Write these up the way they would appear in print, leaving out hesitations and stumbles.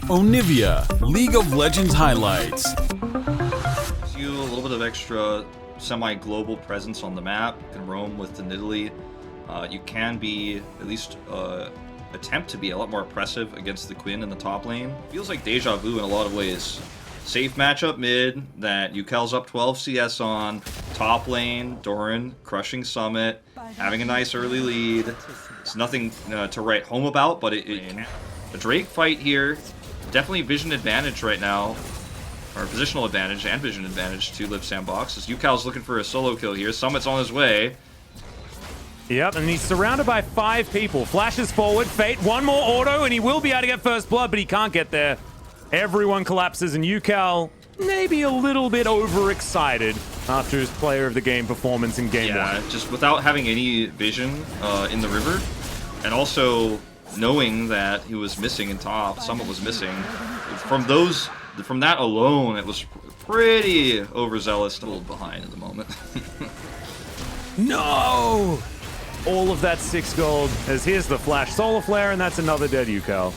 Onivia, League of Legends highlights. Gives you a little bit of extra semi-global presence on the map. You can roam with the Nidalee. You can be, at least attempt to be, a lot more oppressive against the Quinn in the top lane. Feels like deja vu in a lot of ways. Safe matchup mid that Ukel's up 12 CS on. Top lane, Doran crushing Summit, having a nice early lead. It's nothing to write home about, but it can. A Drake fight here. Definitely vision advantage right now. Or positional advantage and vision advantage to Live Sandbox. As Ukel's looking for a solo kill here. Summit's on his way. Yep, and he's surrounded by 5 people. Flashes forward, Fate, one more auto, and he will be able to get first blood, but he can't get there. Everyone collapses, and Ukel maybe a little bit overexcited after his player of the game performance in game 1. Yeah, just without having any vision in the river, and also knowing that he was missing in top, Summit was missing. From that alone, it was pretty overzealous, a little behind at the moment. No! All of that 6 gold, as here's the flash solar flare, and that's another dead Ukel.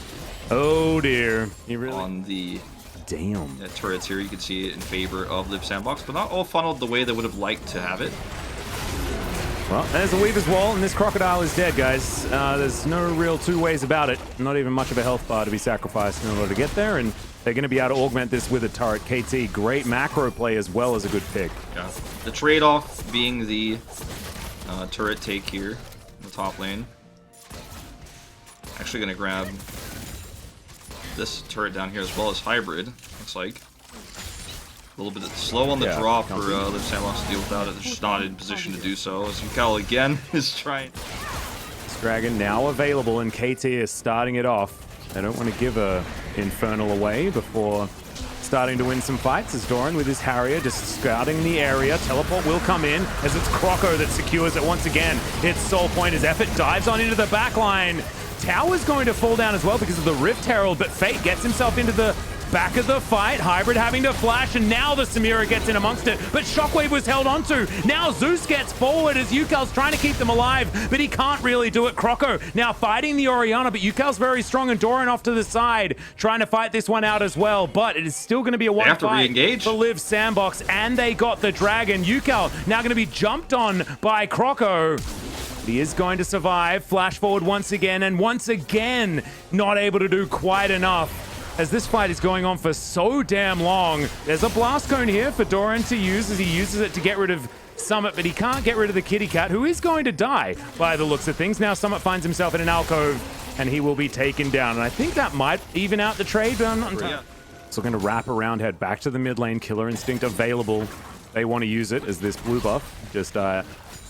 Oh dear. He really... On the damn turrets here, you can see it in favor of Live Sandbox, but not all funneled the way they would have liked to have it. Well, there's a Weaver's Wall, and this Crocodile is dead, guys. There's no real two ways about it. Not even much of a health bar to be sacrificed in order to get there, and they're going to be able to augment this with a turret. KT, great macro play as well as a good pick. Yeah. The trade-off being the turret take here in the top lane. Actually going to grab this turret down here as well as Hybrid, looks like. A little bit slow on the draw for Live Sandbox to deal without it. They're just not in position to do so. As Ukel again is trying. This Dragon now available, and KT is starting it off. They don't want to give a Infernal away before starting to win some fights, as Doran with his Harrier just scouting the area. Teleport will come in as it's Croco that secures it once again. It's Soul Point as Effort dives on into the back line. Tower's going to fall down as well because of the Rift Herald, but Fate gets himself into the back of the fight. Hybrid having to flash, and now the Samira gets in amongst it, but Shockwave was held onto. Now Zeus gets forward as Ukel's trying to keep them alive, but he can't really do it. Croco now fighting the Orianna, but Ukel's very strong, and Doran off to the side trying to fight this one out as well, but it is still going to be a one fight for Live Sandbox, and they got the Dragon. Ukel now going to be jumped on by Croco. He is going to survive. Flash forward once again, and once again not able to do quite enough. As this fight is going on for so damn long, there's a blast cone here for Doran to use as he uses it to get rid of Summit, but he can't get rid of the kitty cat, who is going to die by the looks of things. Now Summit finds himself in an alcove, and he will be taken down. And I think that might even out the trade, but I'm not entirely. So going to wrap around, head back to the mid lane. Killer Instinct available. They want to use it as this blue buff just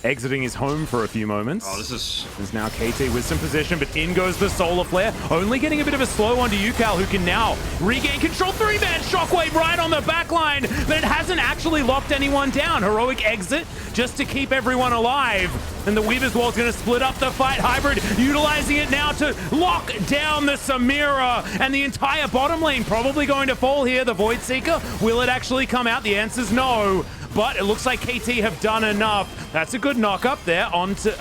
exiting his home for a few moments. Oh, this is... There's now KT with some position, but in goes the Solar Flare. Only getting a bit of a slow onto Ukel, who can now regain control. 3-man Shockwave right on the back line, but it hasn't actually locked anyone down. Heroic exit just to keep everyone alive. And the Weaver's Wall is going to split up the fight. Hybrid utilizing it now to lock down the Samira, and the entire bottom lane probably going to fall here. The Void Seeker, will it actually come out? The answer's no. But it looks like KT have done enough. That's a good knock up there onto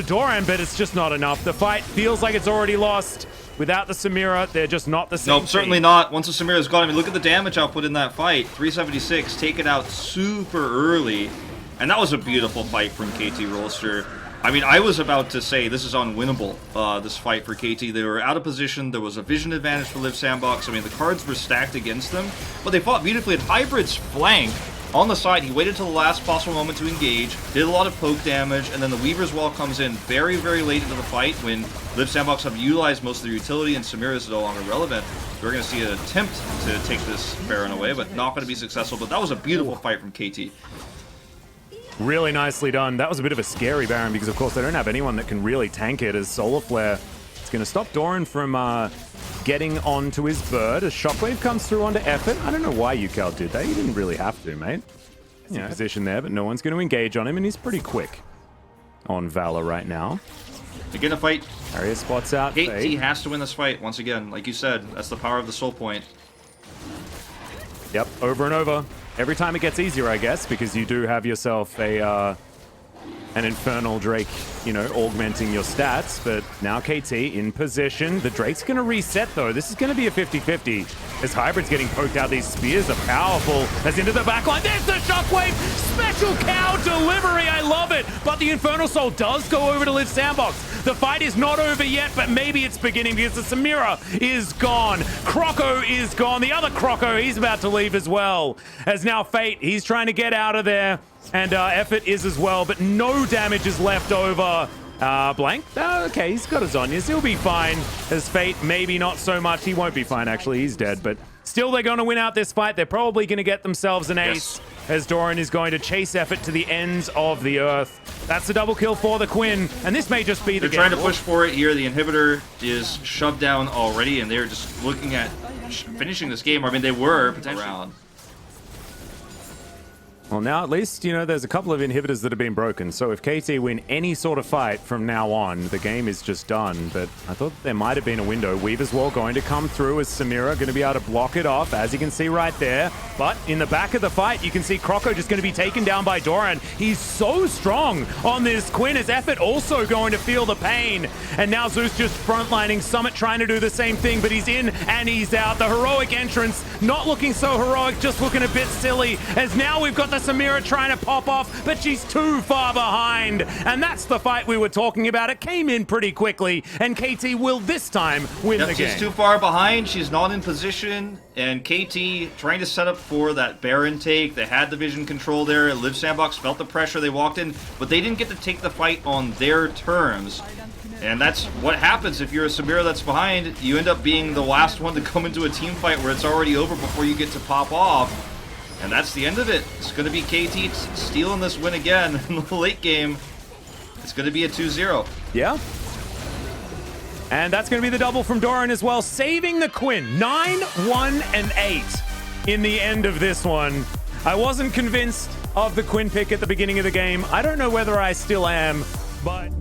Doran, but it's just not enough. The fight feels like it's already lost. Without the Samira, they're just not the same. Nope, certainly not. Once the Samira's gone, I mean, look at the damage output in that fight. 376, taken out super early. And that was a beautiful fight from KT Rolster. I mean, I was about to say this is unwinnable, this fight for KT. They were out of position. There was a vision advantage for Live Sandbox. I mean, the cards were stacked against them, but they fought beautifully. At Hybrid's flank on the side, he waited till the last possible moment to engage, did a lot of poke damage, and then the Weaver's Wall comes in very, very late into the fight when Live Sandbox have utilized most of their utility and Samira is no longer relevant. We're going to see an attempt to take this Baron away, but not going to be successful. But that was a beautiful fight from KT. Really nicely done. That was a bit of a scary Baron because, of course, they don't have anyone that can really tank it, as Solar Flare is going to stop Doran from getting onto his bird as Shockwave comes through onto Effort. I don't know why Ukel did that. He didn't really have to, mate. He's in position there, but no one's going to engage on him, and he's pretty quick on Valor right now. They're going to fight. Harrier spots out. KT has to win this fight once again. Like you said, that's the power of the Soul Point. Yep, over and over. Every time it gets easier, I guess, because you do have yourself an Infernal Drake you know, augmenting your stats. But now KT in position. The Drake's going to reset, though. This is going to be a 50-50. As Hybrid's getting poked out, these spears are powerful. As into the backline, there's the Shockwave! Special cow delivery, I love it! But the Infernal Soul does go over to Live Sandbox. The fight is not over yet, but maybe it's beginning because the Samira is gone. Croco is gone. The other Croco, he's about to leave as well. As now Fate, he's trying to get out of there. And Effort is as well, but no damage is left over. Blank? Okay, he's got his Zhonya's. He'll be fine. As Fate, maybe not so much. He won't be fine, actually. He's dead, but still they're going to win out this fight. They're probably going to get themselves an ace. As Doran is going to chase Effort to the ends of the earth. That's the double kill for the Quinn, and this may just be the game. They're trying to push for it here. The inhibitor is shoved down already, and they're just looking at finishing this game. I mean, they were potentially around. Well, now at least, you know, there's a couple of inhibitors that have been broken. So if KT win any sort of fight from now on, the game is just done. But I thought there might have been a window. Weaver's Wall going to come through as Samira going to be able to block it off, as you can see right there. But in the back of the fight, you can see Croco just going to be taken down by Doran. He's so strong on this Quinn. His Effort also going to feel the pain. And now Zeus just frontlining. Summit trying to do the same thing, but he's in and he's out. The heroic entrance, not looking so heroic, just looking a bit silly. As now we've got the Samira trying to pop off, but she's too far behind. And that's the fight we were talking about. It came in pretty quickly, and KT will this time win the game. She's too far behind. She's not in position. And KT trying to set up for that Baron take. They had the vision control there. Live Sandbox felt the pressure. They walked in, but they didn't get to take the fight on their terms. And that's what happens if you're a Samira that's behind. You end up being the last one to come into a team fight where it's already over before you get to pop off. And that's the end of it. It's going to be KT stealing this win again in the late game. It's going to be a 2-0. Yeah. And that's going to be the double from Doran as well, saving the Quinn. 9, 1, and 8 in the end of this one. I wasn't convinced of the Quinn pick at the beginning of the game. I don't know whether I still am, but...